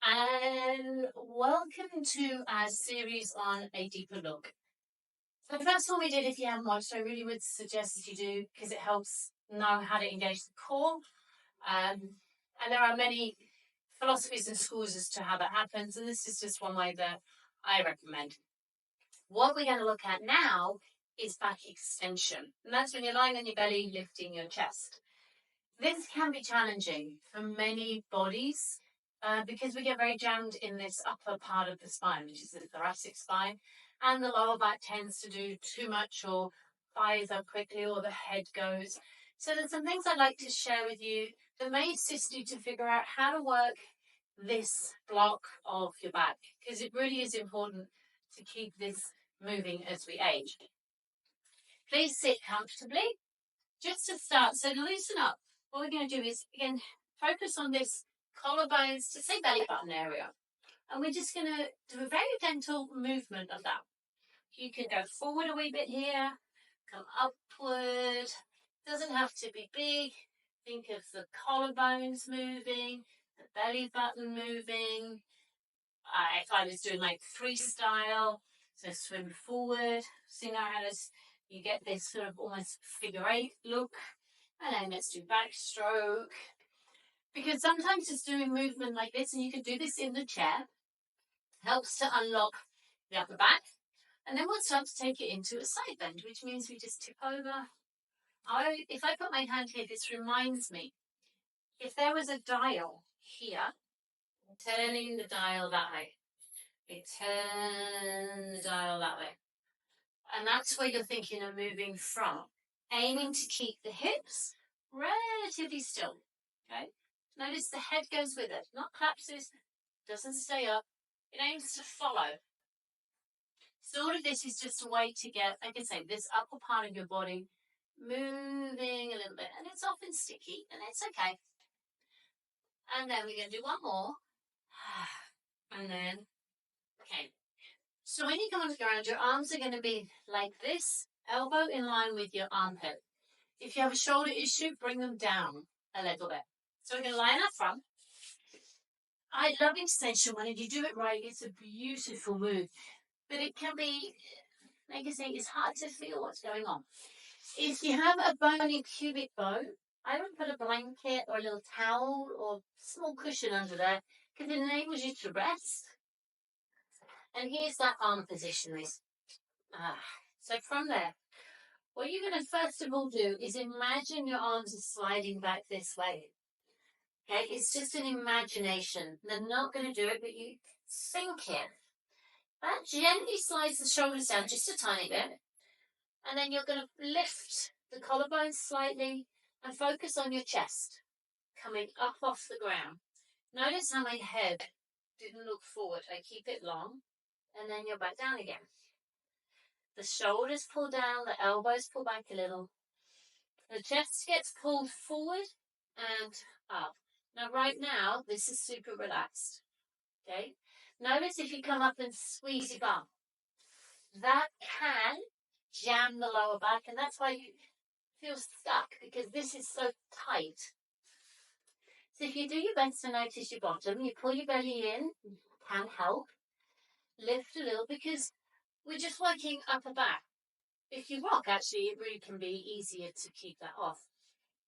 and welcome to our series on a deeper look. So the first one we did, if you haven't watched, I really would suggest that you do, because it helps know how to engage the core. And there are many philosophies and schools as to how that happens, and this is just one way that I recommend. What we're going to look at now is back extension, and that's when you're lying on your belly, lifting your chest. This can be challenging for many bodies because we get very jammed in this upper part of the spine, which is the thoracic spine, and the lower back tends to do too much or fires up quickly or the head goes. So there's some things I'd like to share with you that may assist you to figure out how to work this block of your back, because it really is important to keep this moving as we age. Please sit comfortably. Just to start, so to loosen up, what we're going to do is, again, focus on this collarbones to say belly button area. And we're just going to do a very gentle movement of that. You can go forward a wee bit here, come upward. Doesn't have to be big. Think of the collarbones moving, the belly button moving. If I was doing like freestyle, so swim forward, see now how you get this sort of almost figure 8 look. And then let's do backstroke. Because sometimes just doing movement like this, and you can do this in the chair, helps to unlock the upper back. And then we'll start to take it into a side bend, which means we just tip over. If I put my hand here, this reminds me, if there was a dial here, turning the dial that way, we turn the dial that way. And that's where you're thinking of moving from, aiming to keep the hips relatively still, okay? Notice the head goes with it, not collapses, doesn't stay up, it aims to follow. So all of this is just a way to get, like I say, this upper part of your body moving a little bit, and it's often sticky, and it's okay. And then we're going to do one more, and then, okay. So when you come onto the ground, your arms are going to be like this, elbow in line with your armpit. If you have a shoulder issue, bring them down a little bit. So we're going to line up front. I love extension. When you do it right, it's a beautiful move. But it can be, like I say, it's hard to feel what's going on. If you have a bony pubic bone, I would put a blanket or a little towel or small cushion under there, because it enables you to rest. And here's that arm position. So from there, what you're going to first of all do is imagine your arms are sliding back this way. Okay, it's just an imagination. They're not going to do it, but you think it. That gently slides the shoulders down just a tiny bit. And then you're going to lift the collarbones slightly and focus on your chest, coming up off the ground. Notice how my head didn't look forward. I keep it long, and then you're back down again. The shoulders pull down, the elbows pull back a little. The chest gets pulled forward and up. Now, right now, this is super relaxed. Okay? Notice if you come up and squeeze your bum. That can jam the lower back, and that's why you feel stuck, because this is so tight. So if you do your best to notice your bottom, you pull your belly in, can help. Lift a little, because we're just working upper back. If you rock, actually, it really can be easier to keep that off.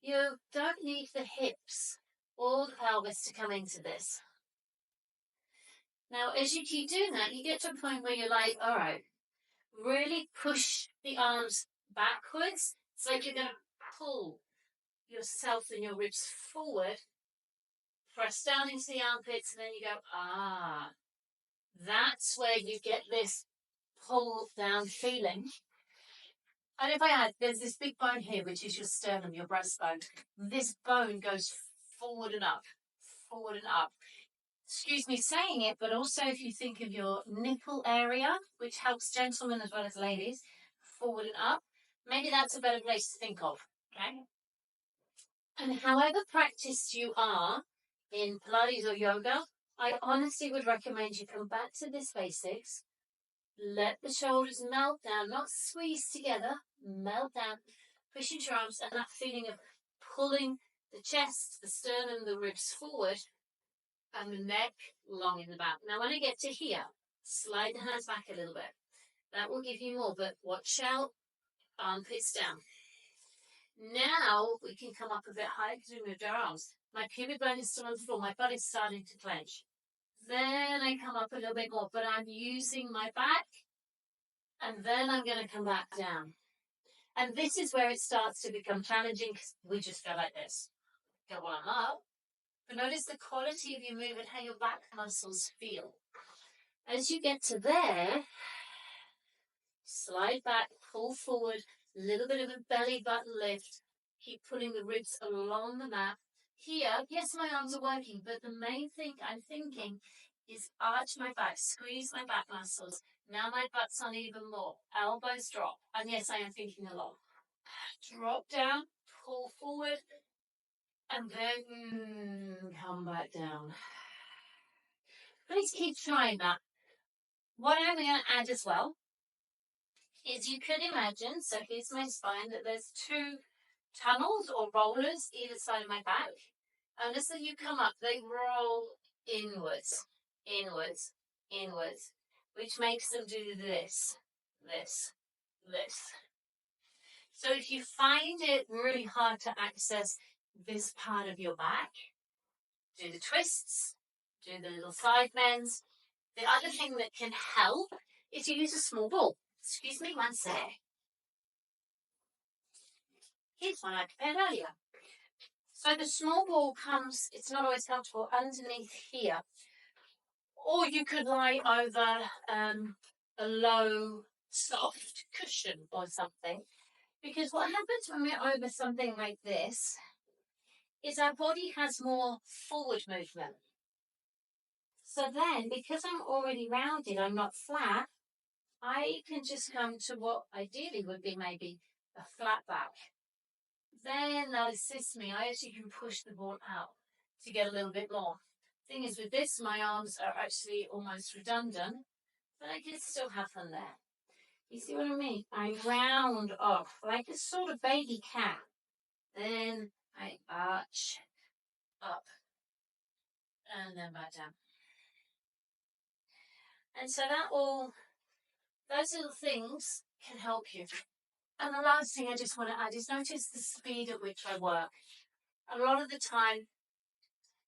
You don't need the hips or the pelvis to come into this. Now, as you keep doing that, you get to a point where you're like, all right, really push the arms backwards. It's like you're going to pull yourself and your ribs forward, press down into the armpits, and then you go, that's where you get this pull down feeling. And if I add, there's this big bone here, which is your sternum, your breastbone. This bone goes forward and up, forward and up. Excuse me saying it, but also if you think of your nipple area, which helps gentlemen as well as ladies, forward and up, maybe that's a better place to think of, okay? And however practiced you are in Pilates or yoga, I honestly would recommend you come back to this basics. Let the shoulders melt down, not squeeze together, melt down, push into your arms, and that feeling of pulling the chest, the sternum, the ribs forward, and the neck long in the back. Now when I get to here, slide the hands back a little bit. That will give you more, but watch out, armpits down. Now we can come up a bit higher because we moved our arms. My pubic bone is still on the floor, my body's starting to clench. Then I come up a little bit more, but I'm using my back, and then I'm going to come back down. And this is where it starts to become challenging because we just go like this. Go while I'm up. But notice the quality of your movement, how your back muscles feel. As you get to there, slide back, pull forward, a little bit of a belly button lift. Keep pulling the ribs along the mat. Here, yes, my arms are working, but the main thing I'm thinking is arch my back, squeeze my back muscles. Now my butt's on even more. Elbows drop. And yes, I am thinking a lot. Drop down, pull forward, and then come back down. Please keep trying that. What I'm going to add as well is you could imagine, so here's my spine, that there's two tunnels or rollers either side of my back. And as you come up, they roll inwards, inwards, inwards, which makes them do this, this, this. So if you find it really hard to access this part of your back, do the twists, do the little side bends. The other thing that can help is to use a small ball. Excuse me, one sec. Here's one I prepared earlier. So the small ball comes, it's not always comfortable, underneath here. Or you could lie over a low, soft cushion or something. Because what happens when we're over something like this is our body has more forward movement. So then, because I'm already rounded, I'm not flat, I can just come to what ideally would be maybe a flat back. Then that'll assist me. I actually can push the ball out to get a little bit more. Thing is, with this, my arms are actually almost redundant, but I can still have them there. You see what I mean? I round off like a sort of baby cat. Then I arch up and then back down. And so those little things can help you. And the last thing I just want to add is notice the speed at which I work. A lot of the time,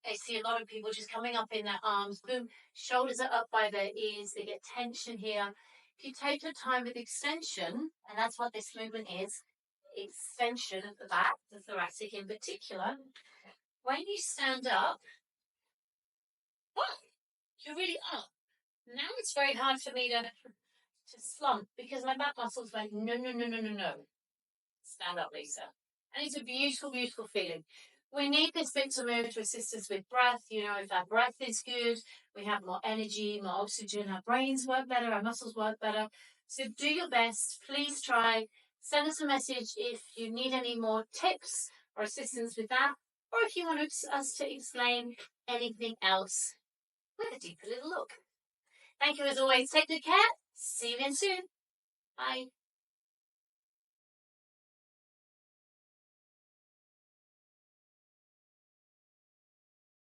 I see a lot of people just coming up in their arms, boom, shoulders are up by their ears, they get tension here. If you take your time with extension, and that's what this movement is, extension of the back, the thoracic in particular, when you stand up, you're really up. Now it's very hard for me to slump because my back muscles went, no. Stand up, Lisa. And it's a beautiful, beautiful feeling. We need this bit to move to assist us with breath. You know, if our breath is good, we have more energy, more oxygen, our brains work better, our muscles work better. So do your best. Please try. Send us a message if you need any more tips or assistance with that, or if you want us to explain anything else with a deeper little look. Thank you as always. Take good care. See you again soon. Bye.